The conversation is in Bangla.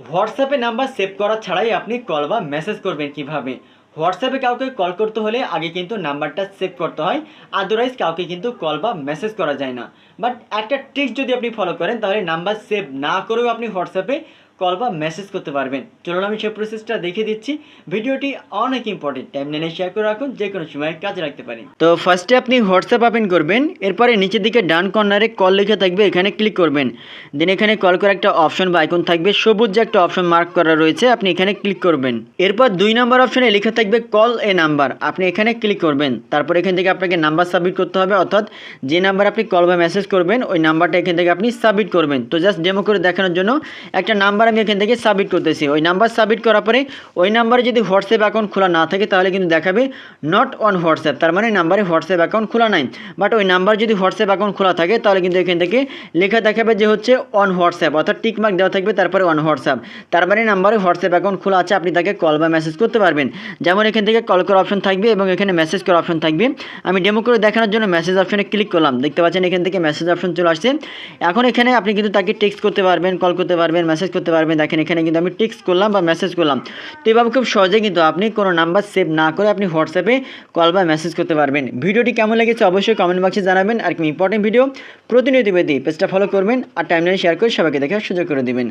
হোয়াটসঅ্যাপে নাম্বার সেভ করা ছাড়াই আপনি কল বা মেসেজ করবেন কিভাবে। হোয়াটসঅ্যাপে কাউকে কল করতে হলে আগে কিন্তু নাম্বারটা সেভ করতে হয়, আদারওয়াইজ কাউকে কিন্তু কল বা মেসেজ করা যায় না। বাট একটা ট্রিক্স যদি আপনি ফলো করেন তাহলে নাম্বার সেভ না করেও আপনি হোয়াটসঅ্যাপে কল বা মেসেজ করতে পারবেন। চলুন আমি সেই প্রসেসটা দেখিয়ে দিচ্ছি। ভিডিওটি অনেক ইম্পর্টেন্ট, টাইমলাইনে শেয়ার করে রাখুন, যে কোনো সময় কাজে রাখতে পারেন। তো ফার্স্টে আপনি হোয়াটসঅ্যাপ ওপেন করবেন, এরপরে নিচের দিকে ডান কর্নারে কল লেখা থাকবে, এখানে ক্লিক করবেন। দেন এখানে কল করা একটা অপশন বা আইকন থাকবে, সবুজ যে একটা অপশন মার্ক করা রয়েছে, আপনি এখানে ক্লিক করবেন। এরপর 2 নম্বর অপশনে লেখা থাকবে কল এ নাম্বার, আপনি এখানে ক্লিক করবেন। তারপর এখান থেকে আপনাকে নাম্বার সাবমিট করতে হবে, অর্থাৎ যে নাম্বার আপনি কল বা মেসেজ করবেন ওই নাম্বারটা এখান থেকে আপনি সাবমিট করবেন। তো জাস্ট ডেমো করে দেখানোর জন্য একটা নাম্বার আমি এখান থেকে সাবমিট করতেছি। ওই নাম্বার সাবমিট করার পরে ওই নাম্বারে যদি হোয়াটসঅ্যাপ অ্যাকাউন্ট খোলা না থাকে তাহলে কিন্তু দেখাবে নট অন হোয়াটসঅ্যাপ, তার মানে নাম্বারে হোয়াটসঅ্যাপ অ্যাকাউন্ট খোলা নাই। বাট ওই নাম্বার যদি হোয়াটসঅ্যাপ অ্যাকাউন্ট খোলা থাকে তাহলে কিন্তু এখান থেকে লেখা দেখাবে যে হচ্ছে অন হোয়াটসঅ্যাপ, অর্থাৎ টিক মার্ক দেওয়া থাকবে তারপরে অন হোয়াটসঅ্যাপ, তার মানে নাম্বারে হোয়াটসঅ্যাপ অ্যাকাউন্ট খোলা আছে, আপনি তাকে কল বা মেসেজ করতে পারবেন। যেমন এখান থেকে কল করার অপশন থাকবে এবং এখানে মেসেজ করার অপশন থাকবে। আমি ডেমো করে দেখানোর জন্য মেসেজ অপশনে ক্লিক করলাম, দেখতে পাচ্ছেন এখান থেকে মেসেজ অপশন চলে আসছে। এখন এখানে আপনি কিন্তু তাকে টেক্সট করতে পারবেন, কল করতে পারবেন, মেসেজ করতে পারবেন। দেখেন এখানে কিন্তু আমি টেক্সট করলাম বা মেসেজ করলাম। তো এভাবে খুব সহজে কিন্তু আপনি কোনো নাম্বার সেভ না করে আপনি হোয়াটসঅ্যাপে কল বা মেসেজ করতে পারবেন। ভিডিওটি কেমন লেগেছে অবশ্যই কমেন্ট বক্সে জানাবেন। আর কি ইম্পর্টেন্ট ভিডিও প্রতিনিয়ত পেতে পেজটা ফলো করবেন আর টাইমলাইনে শেয়ার করে সবাইকে দেখার সুযোগ করে দেবেন।